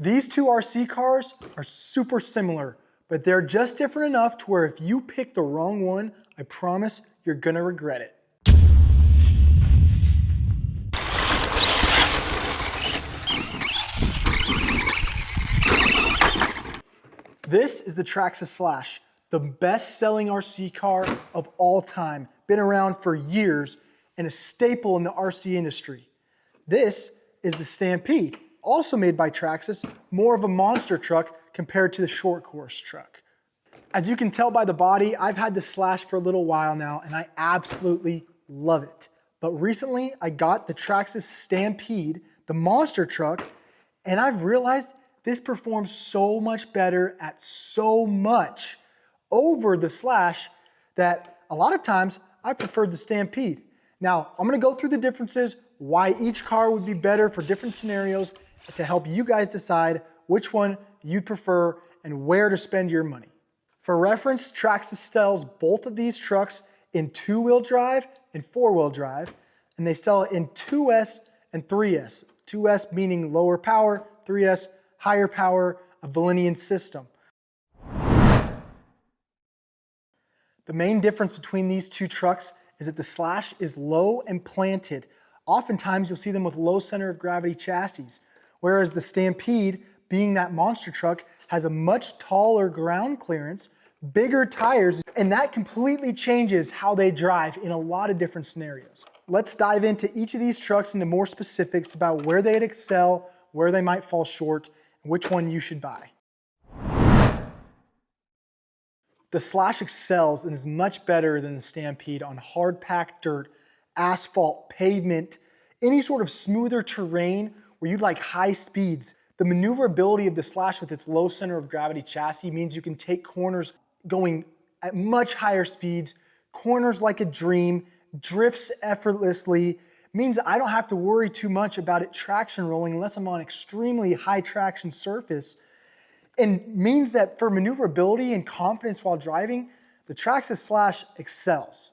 These two RC cars are super similar, but they're just different enough to where if you pick the wrong one, I promise you're gonna regret it. This is the Traxxas Slash, the best-selling RC car of all time. Been around for years and a staple in the RC industry. This is the Stampede, also made by Traxxas, more of a monster truck compared to the short course truck. As you can tell by the body, I've had the Slash for a little while now and I absolutely love it. But recently I got the Traxxas Stampede, the monster truck, and I've realized this performs so much better at so much over the Slash that a lot of times I preferred the Stampede. Now, I'm gonna go through the differences, why each car would be better for different scenarios to help you guys decide which one you'd prefer and where to spend your money. For reference, Traxxas sells both of these trucks in 2-wheel drive and 4-wheel drive, and they sell it in 2S and 3S. 2S meaning lower power, 3S higher power, a Valenian system. The main difference between these two trucks is that the Slash is low and planted. Oftentimes you'll see them with low center of gravity chassis, whereas the Stampede, being that monster truck, has a much taller ground clearance, bigger tires, and that completely changes how they drive in a lot of different scenarios. Let's dive into each of these trucks into more specifics about where they'd excel, where they might fall short, and which one you should buy. The Slash excels and is much better than the Stampede on hard packed dirt, asphalt, pavement, any sort of smoother terrain where you'd like high speeds. The maneuverability of the Slash with its low center of gravity chassis means you can take corners going at much higher speeds, corners like a dream, drifts effortlessly, means I don't have to worry too much about it traction rolling unless I'm on extremely high traction surface, and means that for maneuverability and confidence while driving, the Traxxas Slash excels.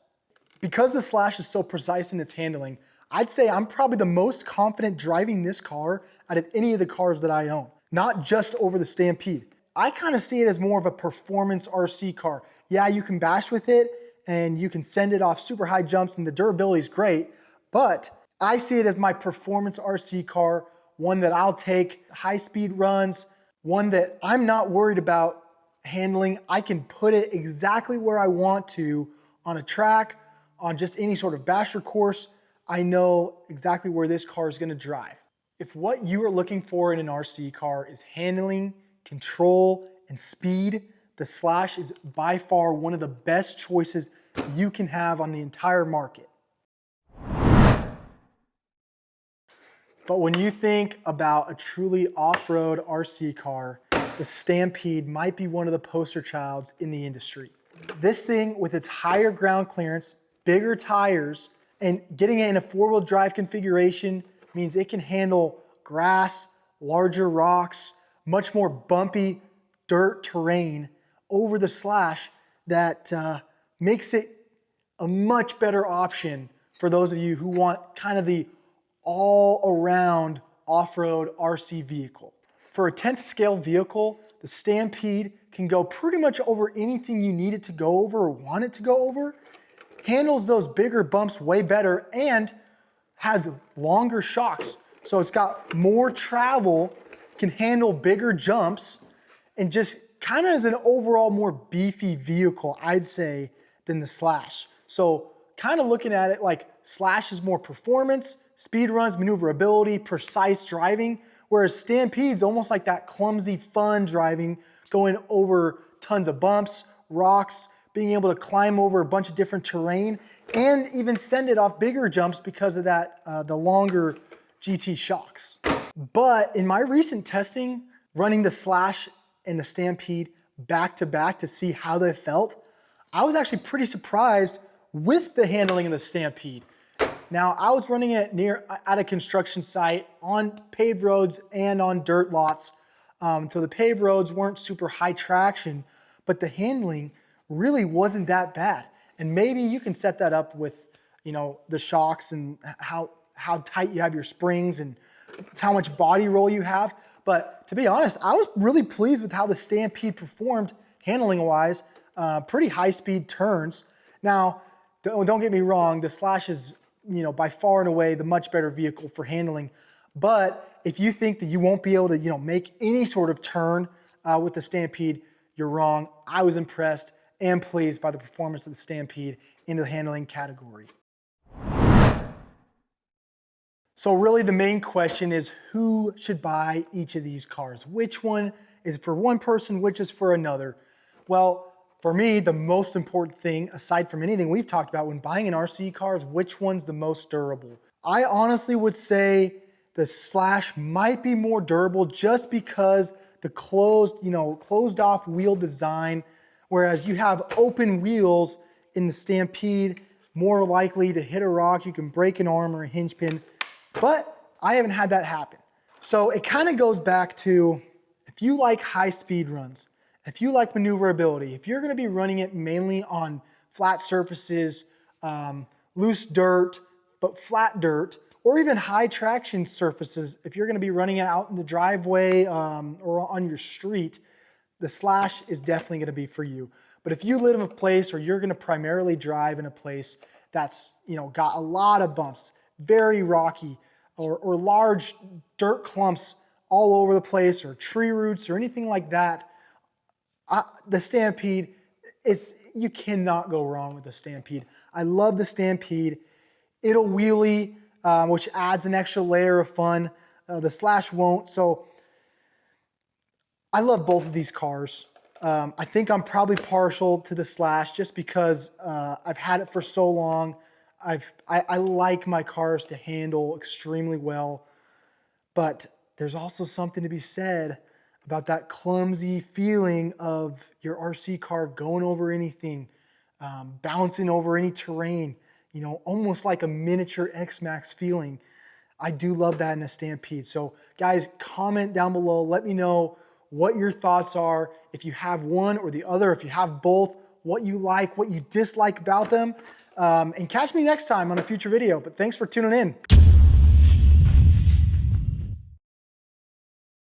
Because the Slash is so precise in its handling, I'd say I'm probably the most confident driving this car out of any of the cars that I own, not just over the Stampede. I kind of see it as more of a performance RC car. Yeah, you can bash with it and you can send it off super high jumps and the durability is great, but I see it as my performance RC car, one that I'll take high speed runs, one that I'm not worried about handling. I can put it exactly where I want to on a track, on just any sort of basher course. I know exactly where this car is gonna drive. If what you are looking for in an RC car is handling, control, and speed, the Slash is by far one of the best choices you can have on the entire market. But when you think about a truly off-road RC car, the Stampede might be one of the poster childs in the industry. This thing, with its higher ground clearance, bigger tires, and getting it in a 4-wheel drive configuration means it can handle grass, larger rocks, much more bumpy dirt terrain over the Slash that makes it a much better option for those of you who want kind of the all-around off-road RC vehicle. For a 10th scale vehicle, the Stampede can go pretty much over anything you need it to go over or want it to go over, handles those bigger bumps way better, and has longer shocks. So it's got more travel, can handle bigger jumps, and just kind of is an overall more beefy vehicle, I'd say, than the Slash. So kind of looking at it like Slash is more performance, speed runs, maneuverability, precise driving, whereas Stampede's almost like that clumsy fun driving, going over tons of bumps, rocks, being able to climb over a bunch of different terrain, and even send it off bigger jumps because of that, the longer GT shocks. But in my recent testing, running the Slash and the Stampede back to back to see how they felt, I was actually pretty surprised with the handling of the Stampede. Now, I was running it at a construction site on paved roads and on dirt lots. So the paved roads weren't super high traction, but the handling really wasn't that bad. And maybe you can set that up with, you know, the shocks and how tight you have your springs and how much body roll you have. But to be honest, I was really pleased with how the Stampede performed handling wise, pretty high speed turns. Now, don't get me wrong, the Slash is, by far and away the much better vehicle for handling. But if you think that you won't be able to, make any sort of turn with the Stampede, you're wrong. I was impressed and pleased by the performance of the Stampede in the handling category. So really the main question is who should buy each of these cars? Which one is for one person, which is for another? Well, for me, the most important thing, aside from anything we've talked about when buying an RC car, is which one's the most durable. I honestly would say the Slash might be more durable just because the closed off wheel design, whereas you have open wheels in the Stampede, more likely to hit a rock, you can break an arm or a hinge pin, but I haven't had that happen. So it kind of goes back to, if you like high speed runs, if you like maneuverability, if you're gonna be running it mainly on flat surfaces, loose dirt, but flat dirt, or even high traction surfaces, if you're gonna be running it out in the driveway or on your street, the Slash is definitely gonna be for you. But if you live in a place or you're gonna primarily drive in a place that's got a lot of bumps, very rocky, or large dirt clumps all over the place, or tree roots or anything like that, the Stampede, you cannot go wrong with the Stampede. I love the Stampede. It'll wheelie, which adds an extra layer of fun. The Slash won't. So I love both of these cars. I think I'm probably partial to the Slash just because I've had it for so long. I like my cars to handle extremely well, but there's also something to be said about that clumsy feeling of your RC car going over anything, bouncing over any terrain, almost like a miniature X-Max feeling. I do love that in a Stampede. So guys, comment down below, let me know what your thoughts are, if you have one or the other, if you have both, what you like, what you dislike about them. And catch me next time on a future video, but thanks for tuning in.